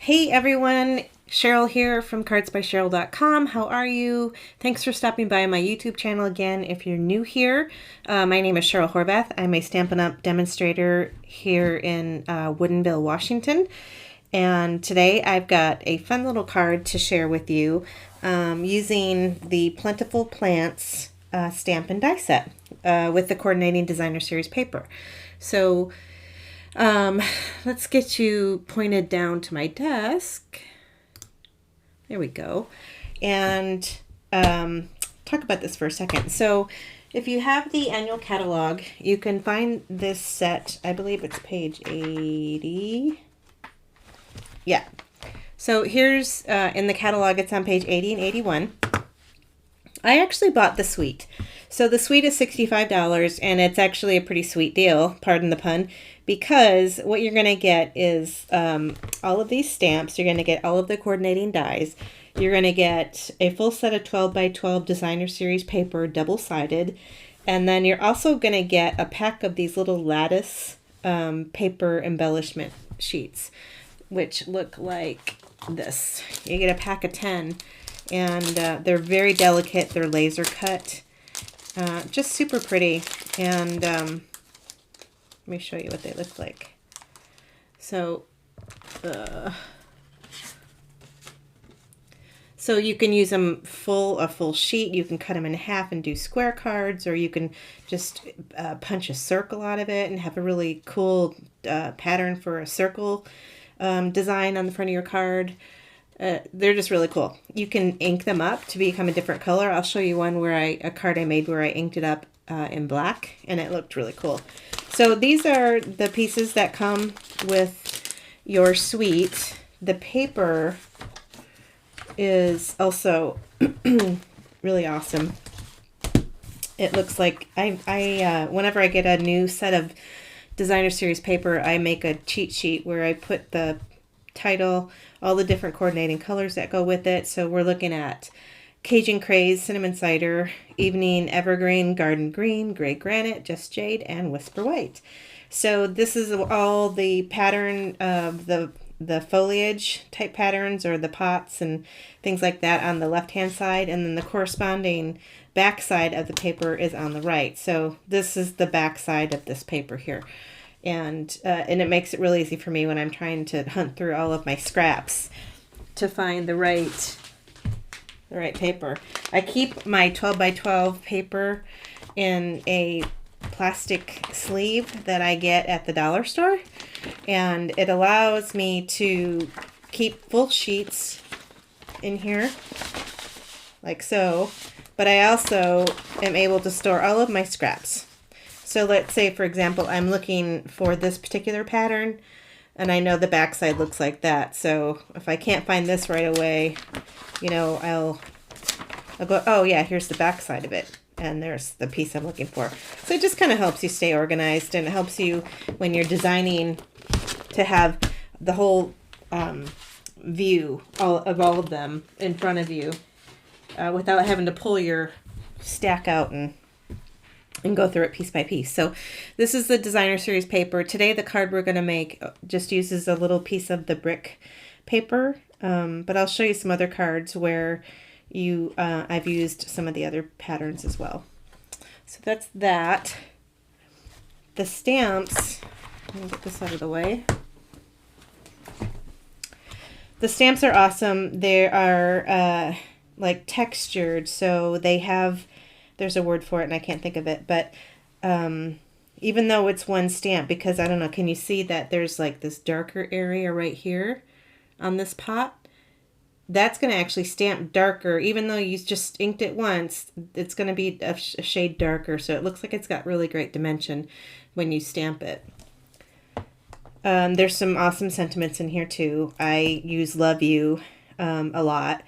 Hey everyone, Cheryl here from cardsbycheryl.com. How are you? Thanks for stopping by my YouTube channel again. If you're new here, my name is Cheryl Horvath. I'm a Stampin' Up! Demonstrator here in Woodinville, Washington. And today I've got a fun little card to share with you using the Plentiful Plants stamp and die set with the Coordinating Designer Series paper. So let's get you pointed down to my desk. There we go. And talk about this for a second. So if you have the annual catalog, you can find this set. I believe it's page 80. Yeah. So here's in the catalog, it's on page 80 and 81. I actually bought the suite. So the suite is $65, and it's actually a pretty sweet deal, pardon the pun, because what you're going to get is all of these stamps. You're going to get all of the coordinating dies. You're going to get a full set of 12 by 12 Designer Series paper, double-sided, and then you're also going to get a pack of these little lattice paper embellishment sheets, which look like this. You get a pack of 10, and they're very delicate. They're laser cut. Just super pretty, and let me show you what they look like. So you can use them a full sheet. You can cut them in half and do square cards, or you can just punch a circle out of it and have a really cool pattern for a circle design on the front of your card. They're just really cool. You can ink them up to become a different color. I'll show you one where a card I made where I inked it up in black, and it looked really cool. So these are the pieces that come with your suite. The paper is also really awesome. It looks like whenever I get a new set of Designer Series paper, I make a cheat sheet where I put the title, all the different coordinating colors that go with it. So we're looking at Cajun Craze, Cinnamon Cider, Evening Evergreen, Garden Green, Gray Granite, Just Jade, and Whisper White. So this is all the pattern of the foliage type patterns, or the pots and things like that, on the left hand side, and then the corresponding back side of the paper is on the right. So this is the back side of this paper here. And it makes it really easy for me when I'm trying to hunt through all of my scraps to find the right paper. I keep my 12 by 12 paper in a plastic sleeve that I get at the dollar store, and it allows me to keep full sheets in here like so, but I also am able to store all of my scraps. So let's say, for example, I'm looking for this particular pattern, and I know the backside looks like that. So if I can't find this right away, you know, I'll go, oh yeah, here's the backside of it, and there's the piece I'm looking for. So it just kind of helps you stay organized, and it helps you when you're designing to have the whole view of all of them in front of you without having to pull your stack out and go through it piece by piece. So this is the Designer Series paper. Today the card we're going to make just uses a little piece of the brick paper, but I'll show you some other cards where I've used some of the other patterns as well. So that's that. The stamps, let me get this out of the way. The stamps are awesome. They are like textured, so they have, there's a word for it and I can't think of it, but even though it's one stamp, because I don't know, can you see that there's like this darker area right here on this pot? That's going to actually stamp darker. Even though you just inked it once, it's going to be a shade darker, so it looks like it's got really great dimension when you stamp it. There's some awesome sentiments in here too. I use love you a lot.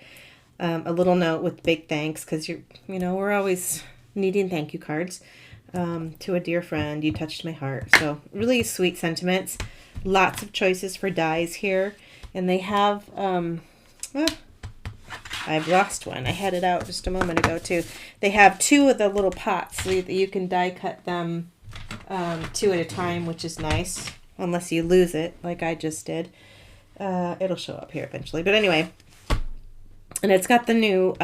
A little note with big thanks, because we're always needing thank you cards. To a dear friend, you touched my heart. So really sweet sentiments. Lots of choices for dies here, and they have I've lost one. I had it out just a moment ago too. They have two of the little pots so that you can die cut them two at a time, which is nice, unless you lose it like I just did. It'll show up here eventually. But anyway, and it's got the new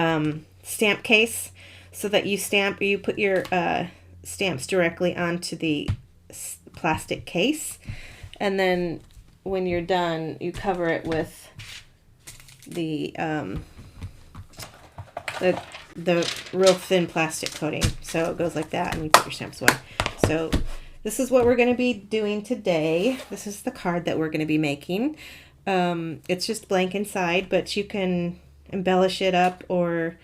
stamp case so that you put your stamps directly onto the plastic case. And then when you're done, you cover it with the real thin plastic coating. So it goes like that and you put your stamps away. So this is what we're going to be doing today. This is the card that we're going to be making. It's just blank inside, but you can embellish it up or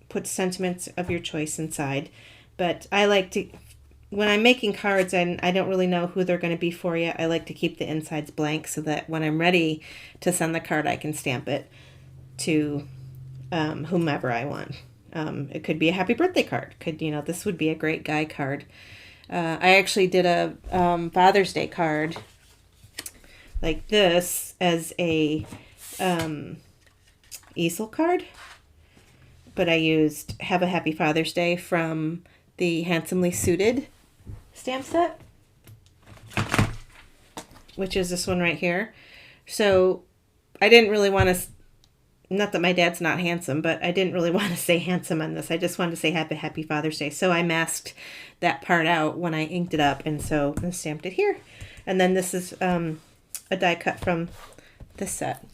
put sentiments of your choice inside. But I like to, when I'm making cards and I don't really know who they're going to be for yet, I like to keep the insides blank so that when I'm ready to send the card, I can stamp it to whomever I want. It could be a happy birthday card. This would be a great guy card. I actually did a Father's Day card like this as a easel card, but I used Have a Happy Father's Day from the Handsomely Suited stamp set, which is this one right here. So I didn't really want to, not that my dad's not handsome, but I didn't really want to say handsome on this. I just wanted to say Happy Father's Day. So I masked that part out when I inked it up, and so I stamped it here. And then this is a die cut from this set.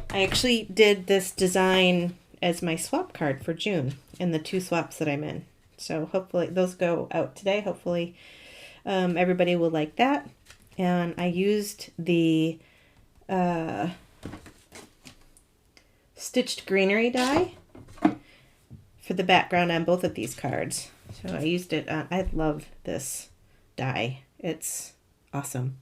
I actually did this design as my swap card for June in the 2 swaps that I'm in. So hopefully those go out today. Hopefully everybody will like that. And I used the stitched greenery die for the background on both of these cards. So I used it on, I love this die. It's awesome.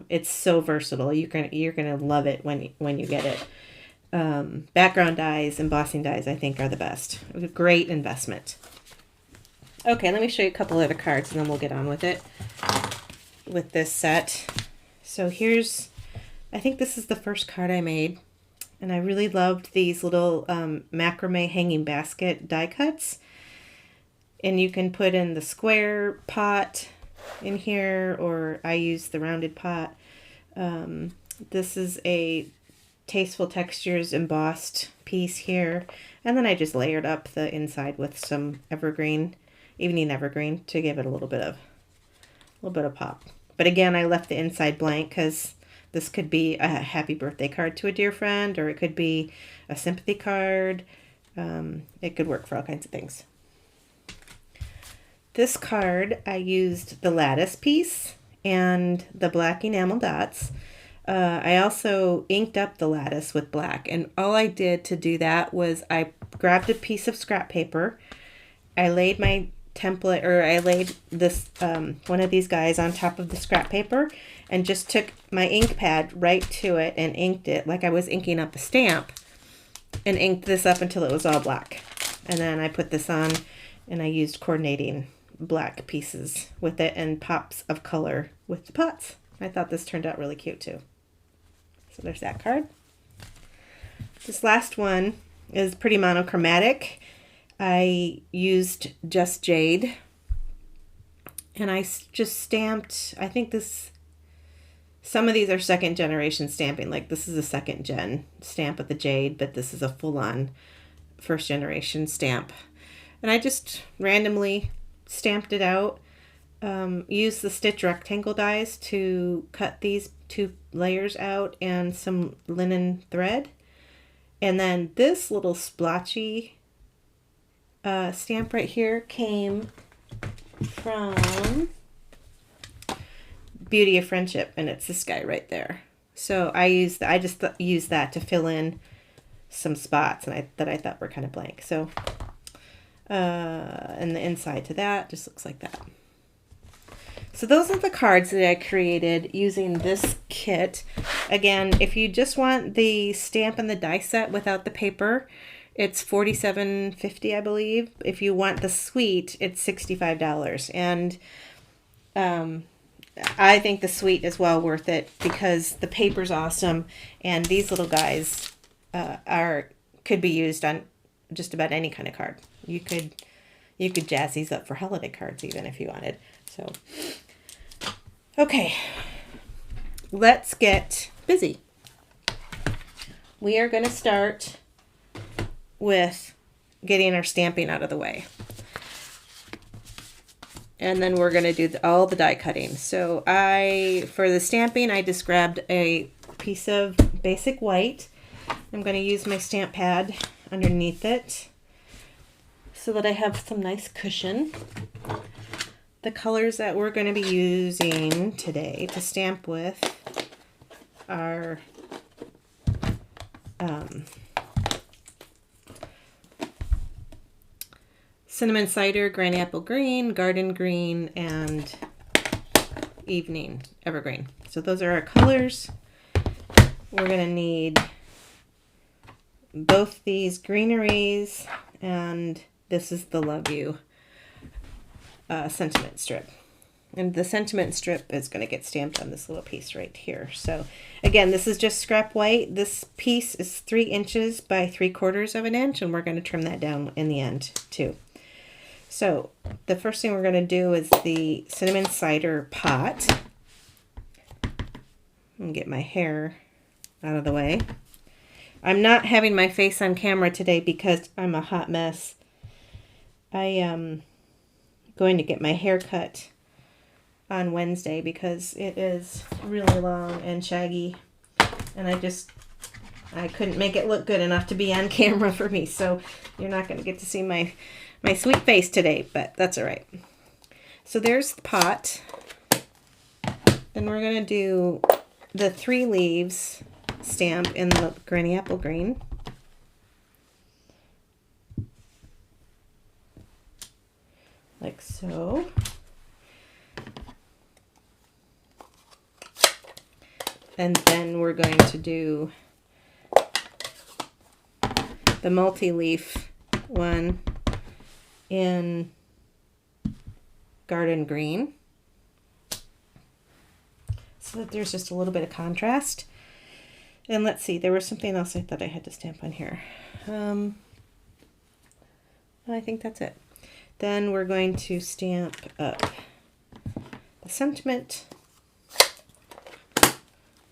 It's so versatile. You're gonna love it when you get it. Background dies, embossing dies, I think, are the best. A great investment. Okay, let me show you a couple other cards and then we'll get on with it with this set. So here's, I think this is the first card I made, and I really loved these little macrame hanging basket die cuts. And you can put in the square pot in here, or I use the rounded pot. This is a Tasteful Textures embossed piece here, and then I just layered up the inside with some evening evergreen to give it a little bit of pop. But again, I left the inside blank because this could be a happy birthday card to a dear friend, or it could be a sympathy card. It could work for all kinds of things. This card, I used the lattice piece and the black enamel dots. I also inked up the lattice with black, and all I did to do that was I grabbed a piece of scrap paper. I laid my template, or I laid this one of these guys on top of the scrap paper and just took my ink pad right to it and inked it like I was inking up a stamp, and inked this up until it was all black. And then I put this on and I used coordinating black pieces with it and pops of color with the pots. I thought this turned out really cute too. So there's that card. This last one is pretty monochromatic. I used Just Jade, and I just stamped, I think some of these are second generation stamping, like this is a second gen stamp of the jade, but this is a full-on first generation stamp. And I just randomly stamped it out, used the stitch rectangle dies to cut these 2 layers out and some linen thread. And then this little splotchy stamp right here came from Beauty of Friendship, and it's this guy right there. So I just used that to fill in some spots that I thought were kind of blank. So and the inside to that just looks like that. So those are the cards that I created using this kit. Again, if you just want the stamp and the die set without the paper, it's $47.50, I believe. If you want the suite, it's $65. And I think the suite is well worth it because the paper's awesome, and these little guys could be used on just about any kind of card. You could jazz these up for holiday cards even if you wanted. So, okay. let's get busy. We are going to start with getting our stamping out of the way. And then we're going to do all the die cutting. So for the stamping, I just grabbed a piece of basic white. I'm going to use my stamp pad underneath it so that I have some nice cushion. The colors that we're going to be using today to stamp with are cinnamon cider, granny apple green, garden green, and evening evergreen. So those are our colors. We're going to need both these greeneries, and this is the Love You sentiment strip. And the sentiment strip is going to get stamped on this little piece right here. So again, this is just scrap white. This piece is 3 inches by 3/4 of an inch, and we're going to trim that down in the end too. So the first thing we're going to do is the cinnamon cider pot. And get my hair out of the way. I'm not having my face on camera today because I'm a hot mess. I am going to get my hair cut on Wednesday because it is really long and shaggy, and I couldn't make it look good enough to be on camera for me, so you're not going to get to see my sweet face today, but that's all right. So there's the pot, and we're going to do the 3 leaves stamp in the granny apple green. Like so. And then we're going to do the multi-leaf one in garden green, so that there's just a little bit of contrast. And let's see, there was something else I thought I had to stamp on here. I think that's it. Then we're going to stamp up the sentiment,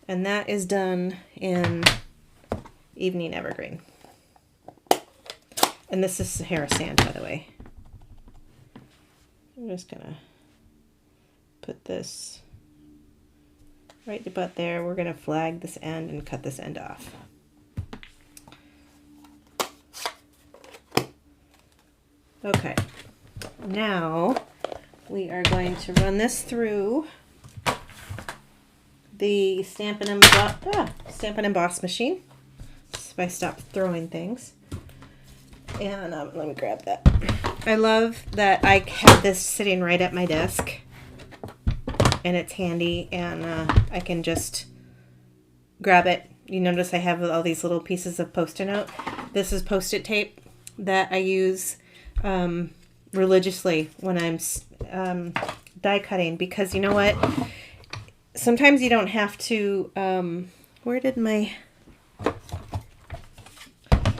and that is done in evening evergreen. And this is Sahara sand, by the way. I'm just gonna put this right about there. We're gonna flag this end and cut this end off. Okay, now we are going to run this through the Stampin' Emboss machine. If I stop throwing things. And let me grab that. I love that I have this sitting right at my desk, and it's handy, and I can just grab it. You notice I have all these little pieces of Post-it note. This is Post-it tape that I use religiously when I'm die cutting, because you know what? Sometimes you don't have to,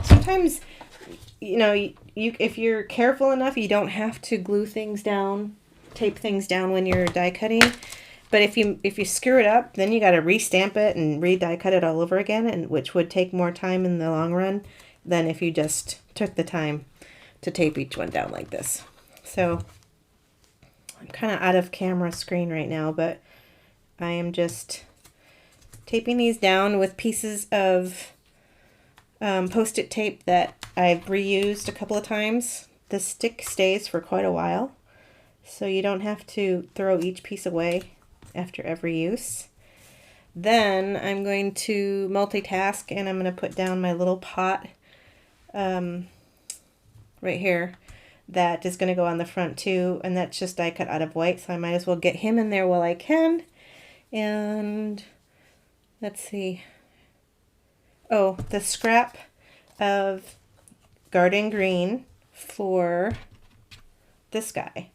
sometimes, you know, you if you're careful enough, you don't have to glue things down, tape things down when you're die cutting. But if you screw it up, then you got to re-stamp it and re-die cut it all over again, and which would take more time in the long run than if you just took the time to tape each one down like this. So I'm kind of out of camera screen right now, but I am just taping these down with pieces of Post-it tape that I've reused a couple of times. The stick stays for quite a while, so you don't have to throw each piece away after every use. Then I'm going to multitask, and I'm going to put down my little pot right here that is going to go on the front too, and that's just die cut out of white, so I might as well get him in there while I can. And let's see. Oh, the scrap of garden green for this guy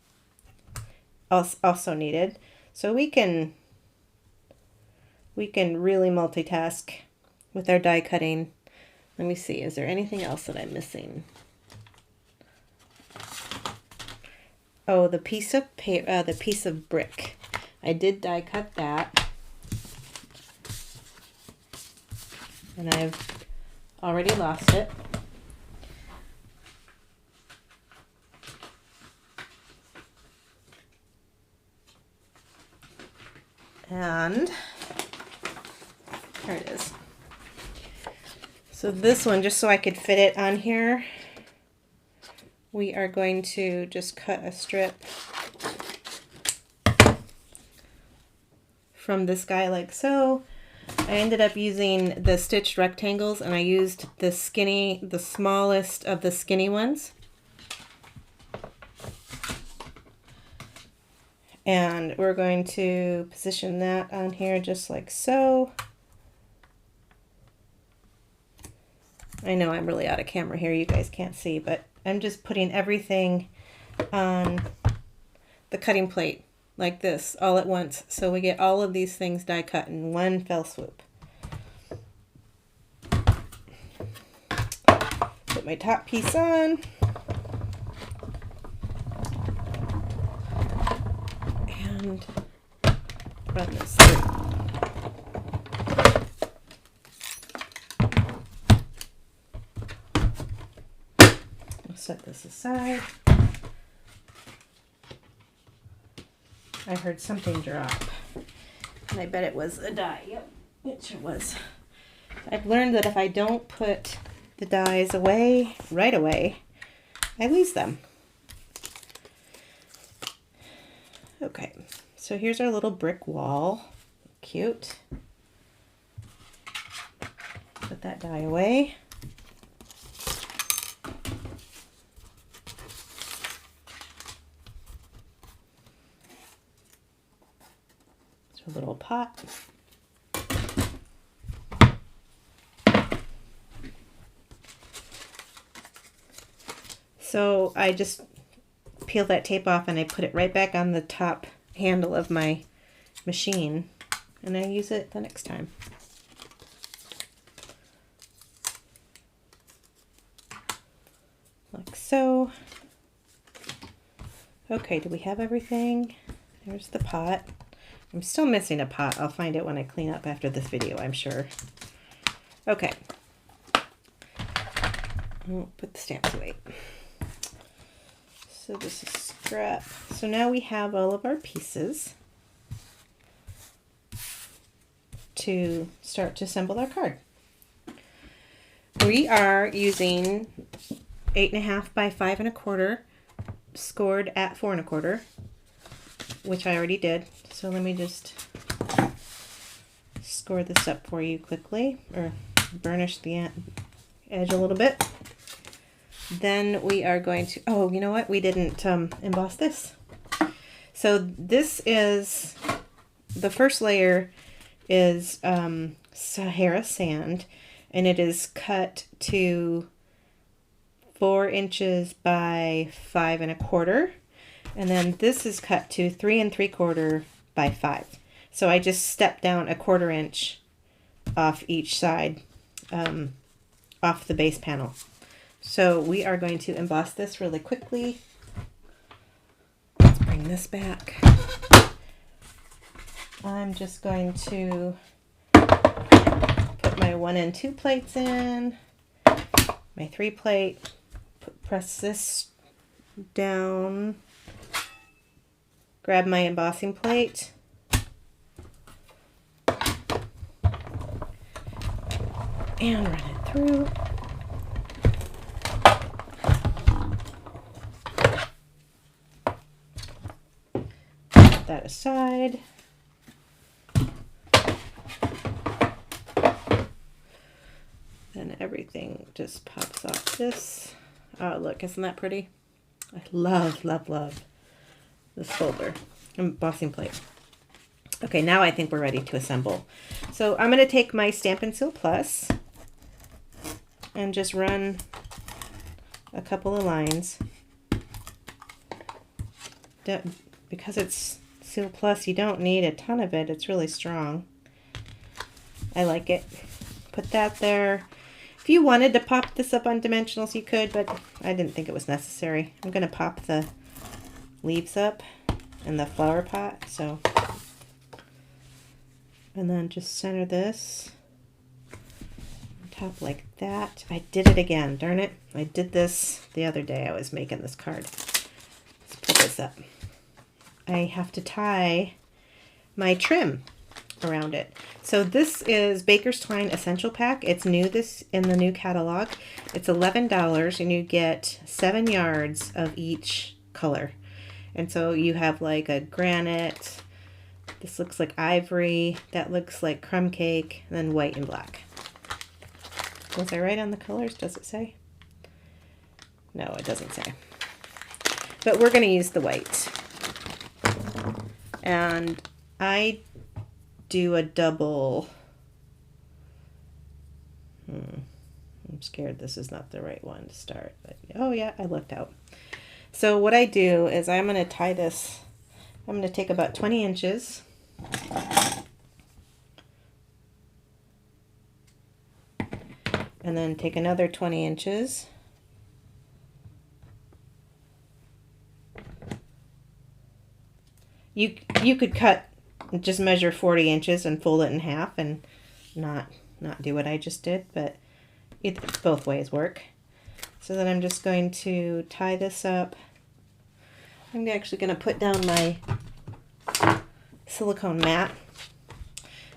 also needed. So we can really multitask with our die cutting. Let me see, is there anything else that I'm missing? Oh, the piece of brick. I did die cut that. and I've already lost it. And there it is. So this one, just so I could fit it on here, we are going to just cut a strip from this guy like so. I ended up using the stitched rectangles, and I used the smallest of the skinny ones. And we're going to position that on here just like so. I know I'm really out of camera here, you guys can't see, but I'm just putting everything on the cutting plate like this all at once, so we get all of these things die cut in one fell swoop. Put my top piece on. And run this through. I'll set this aside. I heard something drop, and I bet it was a die. Yep, it sure was. I've learned that if I don't put the dies away right away, I lose them. Okay, so here's our little brick wall. Cute. Put that die away. It's a little pot. So I just peel that tape off and I put it right back on the top handle of my machine, and I use it the next time. Like so. Okay, do we have everything? There's the pot. I'm still missing a pot. I'll find it when I clean up after this video, I'm sure. Okay. I'll put the stamps away. So this is scrap. So now we have all of our pieces to start to assemble our card. We are using 8.5 by 5 1/4, scored at 4 1/4, which I already did. So let me just score this up for you quickly, or burnish the edge a little bit. Then we are going to, oh, you know what? We didn't emboss this. So this is, the first layer is Sahara sand, and it is cut to 4 inches by 5 1/4. And then this is cut to 3 3/4 by 5. So I just stepped down 1/4 inch off each side, off the base panel. So we are going to emboss this really quickly. Let's bring this back. I'm just going to put my 1 and 2 plates in, my 3 plate, press this down, grab my embossing plate, and run it through. Put that aside. Then everything just pops off this. Oh, look, isn't that pretty? I love, love, love this folder, embossing plate. Okay, now I think we're ready to assemble. So I'm going to take my Stampin' Seal Plus and just run a couple of lines. Because it's Seal Plus, you don't need a ton of it. It's really strong. I like it. Put that there. If you wanted to pop this up on dimensionals, you could, but I didn't think it was necessary. I'm going to pop the leaves up in the flower pot, so. And then just center this top like that. I did it again, darn it. I did this the other day. I was making this card. Let's pull this up. I have to tie my trim around it. So this is Baker's Twine Essential Pack. It's new in the new catalog. It's $11 and you get 7 yards of each color. And so you have like a granite, this looks like ivory, that looks like crumb cake, and then white and black. Was I right on the colors? Does it say? No, it doesn't say. But we're going to use the white. And I do a double. I'm scared this is not the right one to start. But oh yeah, I looked out. So what I do is I'm going to tie this. I'm going to take about 20 inches. And then take another 20 inches. You could cut, just measure 40 inches and fold it in half and not do what I just did, but both ways work. So then I'm just going to tie this up. I'm actually going to put down my silicone mat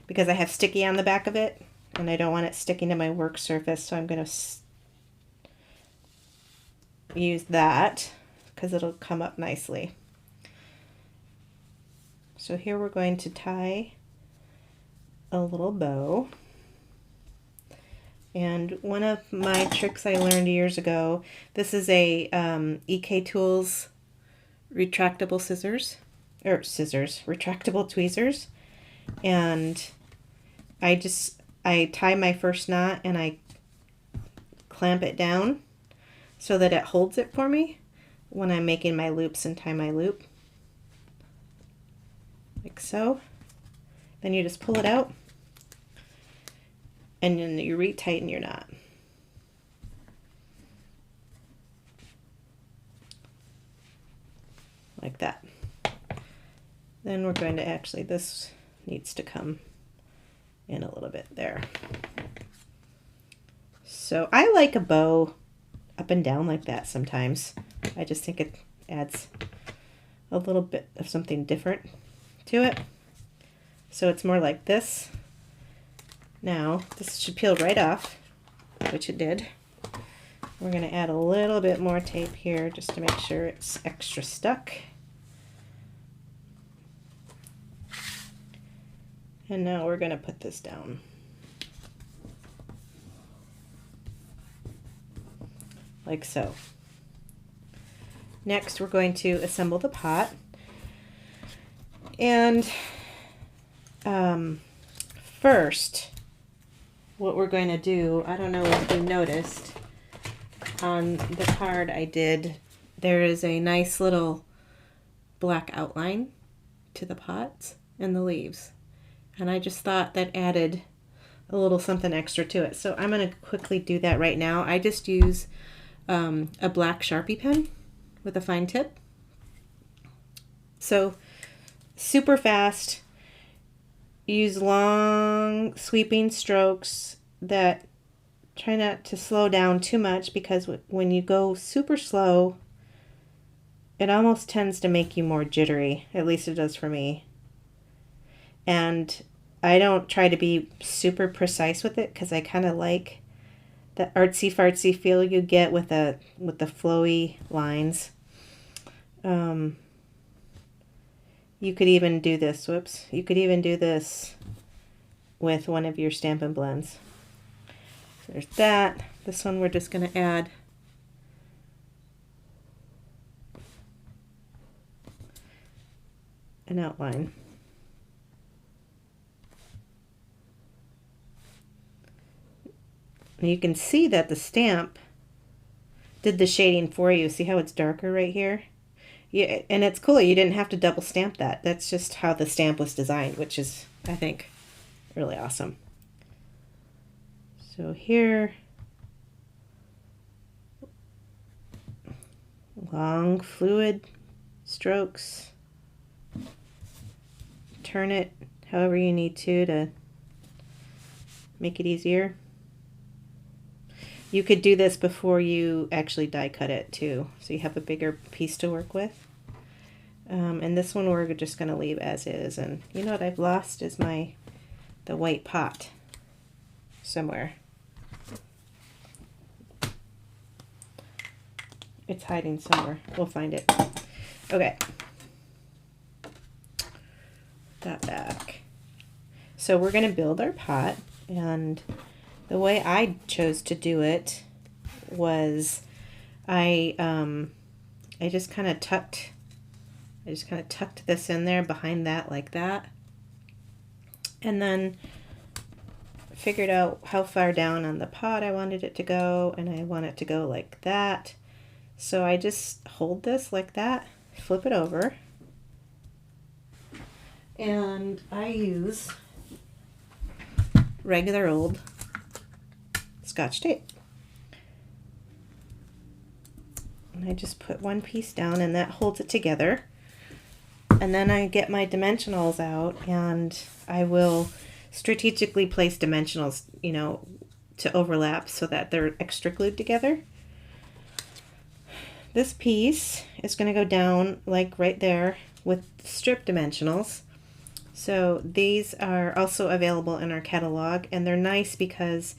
because I have sticky on the back of it and I don't want it sticking to my work surface, so I'm going to use that because it'll come up nicely. So here we're going to tie a little bow. And one of my tricks I learned years ago, this is a EK Tools retractable retractable tweezers. And I tie my first knot and I clamp it down so that it holds it for me when I'm making my loops and tie my loop. Like so. Then you just pull it out and then you retighten your knot. Like that. Then we're going to actually, this needs to come in a little bit there. So I like a bow up and down like that sometimes. I just think it adds a little bit of something different to it. So it's more like this. Now this should peel right off, which it did. We're going to add a little bit more tape here just to make sure it's extra stuck. And now we're going to put this down. Like so. Next we're going to assemble the pot. And first, what we're going to do, I don't know if you noticed, on the card I did, there is a nice little black outline to the pots and the leaves. And I just thought that added a little something extra to it. So I'm going to quickly do that right now. I just use a black Sharpie pen with a fine tip. So super fast. Use long sweeping strokes that try not to slow down too much, because when you go super slow, it almost tends to make you more jittery. At least it does for me. And I don't try to be super precise with it because I kind of like the artsy fartsy feel you get with the flowy lines. You could even do this, you could even do this with one of your Stampin' Blends. So there's that. This one we're just going to add an outline. And you can see that the stamp did the shading for you. See how it's darker right here? Yeah, and it's cool. You didn't have to double stamp that. That's just how the stamp was designed, which is, I think, really awesome. So here, long fluid strokes. Turn it however you need to make it easier. You could do this before you actually die cut it too, so you have a bigger piece to work with. And this one we're just going to leave as is. And you know what I've lost is the white pot somewhere. It's hiding somewhere. We'll find it. Okay. That back. So we're going to build our pot, and the way I chose to do it was I just kind of tucked this in there behind that like that, and then figured out how far down on the pot I wanted it to go, and I want it to go like that. So I just hold this like that, flip it over, and I use regular old Scotch tape. And I just put one piece down and that holds it together. And then I get my dimensionals out and I will strategically place dimensionals, you know, to overlap so that they're extra glued together. This piece is going to go down like right there with strip dimensionals. So these are also available in our catalog, and they're nice because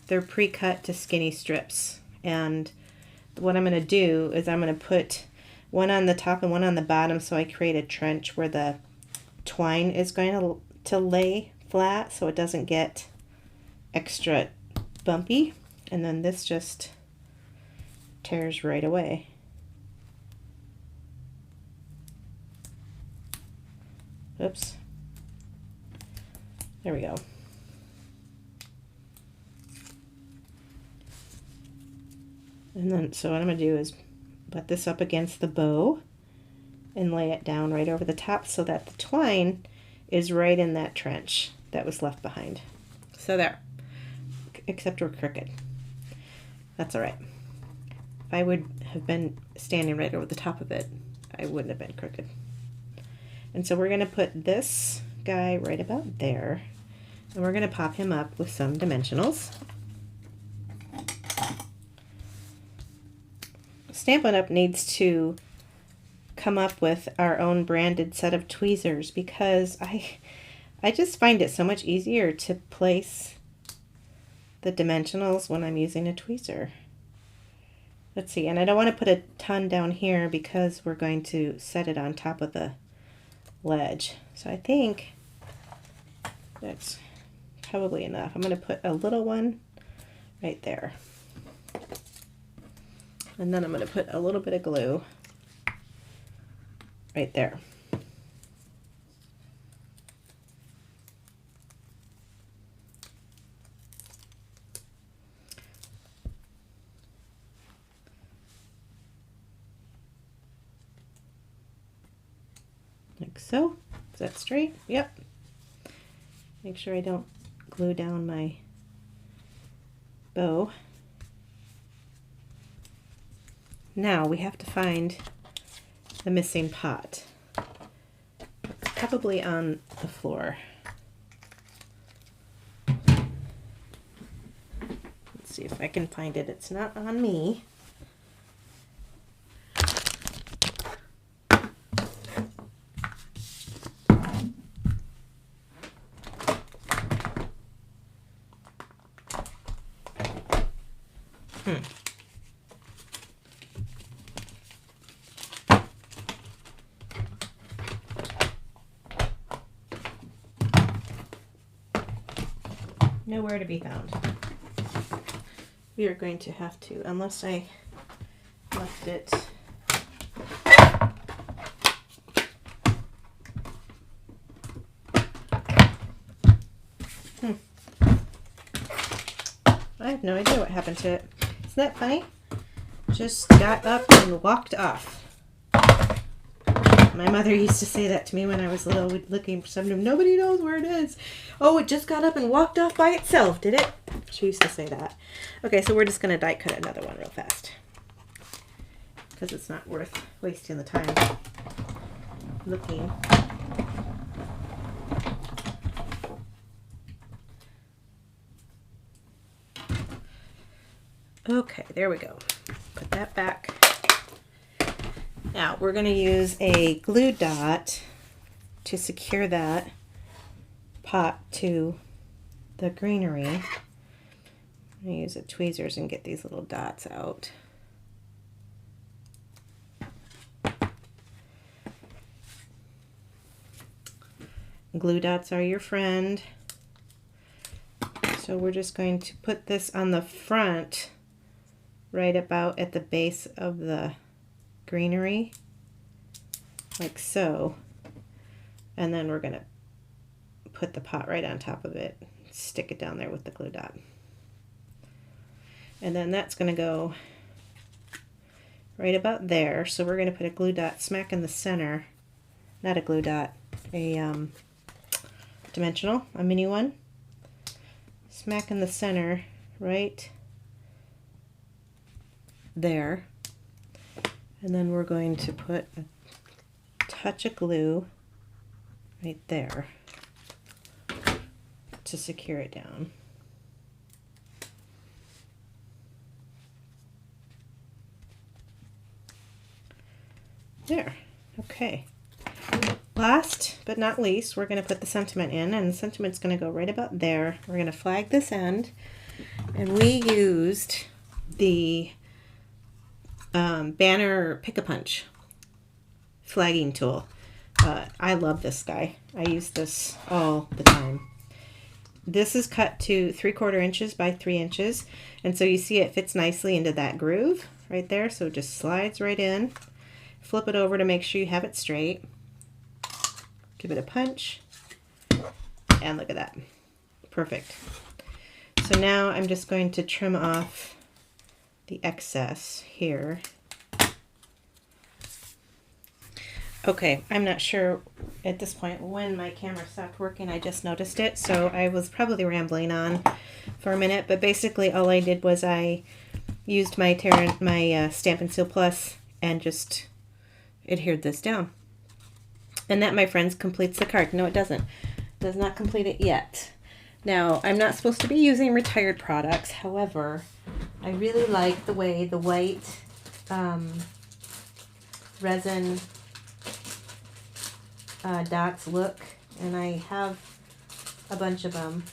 they're pre-cut to skinny strips. And what I'm going to do is I'm going to put one on the top and one on the bottom, so I create a trench where the twine is going to lay flat so it doesn't get extra bumpy. And then this just tears right away. Oops. There we go. And then, so what I'm going to do is butt this up against the bow and lay it down right over the top so that the twine is right in that trench that was left behind. So there. Except we're crooked. That's all right. If I would have been standing right over the top of it, I wouldn't have been crooked. And so we're going to put this guy right about there. And we're going to pop him up with some dimensionals. Stampin' Up! Needs to come up with our own branded set of tweezers because I just find it so much easier to place the dimensionals when I'm using a tweezer. Let's see, and I don't want to put a ton down here because we're going to set it on top of the ledge. So I think that's probably enough. I'm going to put a little one right there. And then I'm going to put a little bit of glue right there. Like so. Is that straight? Yep. Make sure I don't glue down my bow. Now we have to find the missing pot. It's probably on the floor. Let's see if I can find it. It's not on me. Nowhere to be found. We are going to have to, unless I left it. I have no idea what happened to it. Isn't that funny? Just got up and walked off. My mother used to say that to me when I was little, looking for something. Nobody knows where it is. Oh, it just got up and walked off by itself, did it? She used to say that. Okay, so we're just going to die cut another one real fast. Because it's not worth wasting the time looking. Okay, there we go. Put that back. Now we're going to use a glue dot to secure that pot to the greenery. I'm going to use the tweezers and get these little dots out. Glue dots are your friend. So we're just going to put this on the front, right about at the base of the greenery, like so. And then we're going to put the pot right on top of it, stick it down there with the glue dot. And then that's going to go right about there. So we're going to put a glue dot smack in the center, not a glue dot, a dimensional, a mini one. Smack in the center right there. And then we're going to put a touch of glue right there to secure it down. There. Okay. Last but not least, we're going to put the sentiment in, and the sentiment's going to go right about there. We're going to flag this end, and we used the Banner Pick-a-Punch flagging tool. I love this guy. I use this all the time. This is cut to 3/4 inches by 3 inches, and so you see it fits nicely into that groove right there, so it just slides right in. Flip it over to make sure you have it straight. Give it a punch, and look at that. Perfect. So now I'm just going to trim off the excess here. Okay, I'm not sure at this point when my camera stopped working. I just noticed it, so I was probably rambling on for a minute, but basically all I did was I used my Stampin' Seal Plus and just adhered this down. And that, my friends, completes the card. No, it doesn't. It does not complete it yet. Now, I'm not supposed to be using retired products. However, I really like the way the white resin dots look. And I have a bunch of them.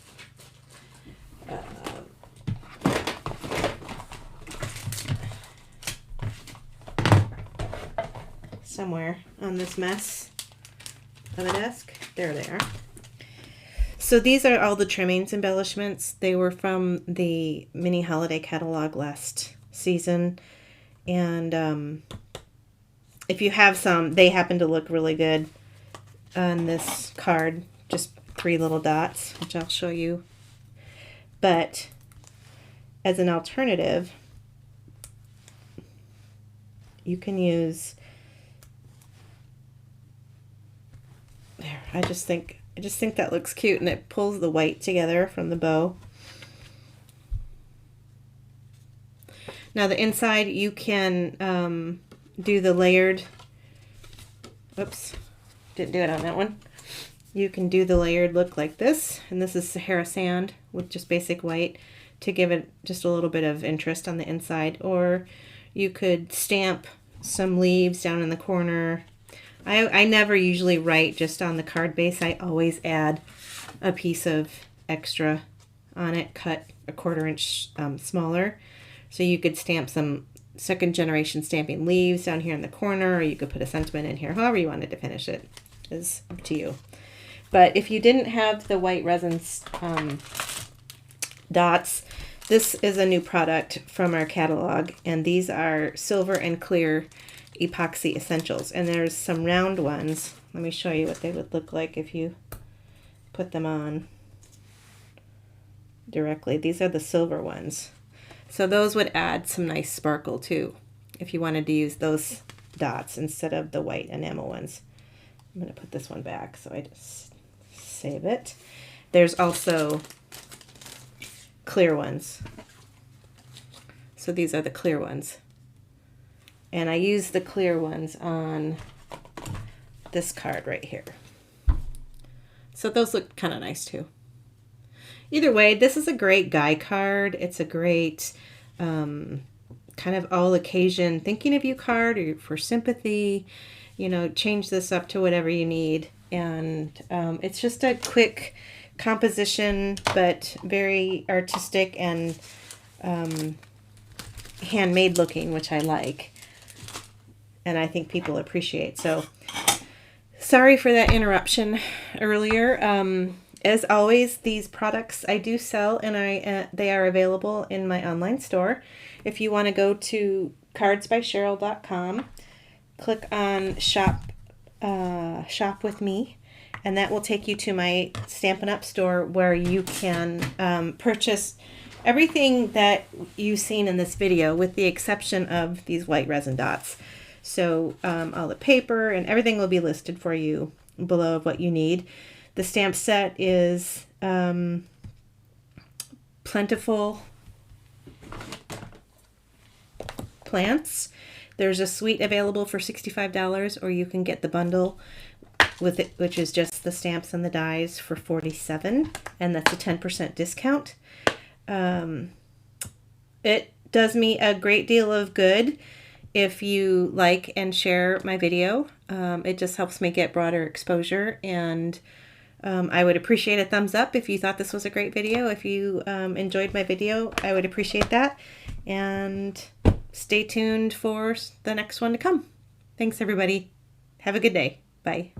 Somewhere on this mess of a desk. There they are. So these are all the trimmings embellishments. They were from the mini holiday catalog last season, and if you have some, they happen to look really good on this card. Just 3 little dots, which I'll show you. But as an alternative, you can use there. I just think that looks cute, and it pulls the white together from the bow. Now the inside, you can do the layered. Oops, didn't do it on that one. You can do the layered look like this, and this is Sahara Sand with just basic white to give it just a little bit of interest on the inside. Or you could stamp some leaves down in the corner. I never usually write just on the card base. I always add a piece of extra on it, cut 1/4 inch smaller. So you could stamp some 2nd generation stamping leaves down here in the corner, or you could put a sentiment in here. However you wanted to finish it is up to you. But if you didn't have the white resin dots, this is a new product from our catalog, and these are silver and clear epoxy essentials, and there's some round ones. Let me show you what they would look like if you put them on directly. These are the silver ones, so those would add some nice sparkle too if you wanted to use those dots instead of the white enamel ones. I'm going to put this one back, so I just save it. There's also clear ones, so these are the clear ones. And I use the clear ones on this card right here. So those look kind of nice too. Either way, this is a great guy card. It's a great kind of all occasion thinking of you card or for sympathy. You know, change this up to whatever you need. And it's just a quick composition, but very artistic and handmade looking, which I like. And I think people appreciate. So sorry for that interruption earlier. As always, these products I do sell, and they are available in my online store. If you want to go to cardsbycheryl.com, click on shop with me, and that will take you to my Stampin' Up store, where you can purchase everything that you've seen in this video, with the exception of these white resin dots. So all the paper and everything will be listed for you below of what you need. The stamp set is Plentiful Plants. There's a suite available for $65, or you can get the bundle with it, which is just the stamps and the dies, for $47, and that's a 10% discount. It does me a great deal of good if you like and share my video. It just helps me get broader exposure, and I would appreciate a thumbs up if you thought this was a great video. If you enjoyed my video, I would appreciate that. And stay tuned for the next one to come. Thanks, everybody. Have a good day. Bye.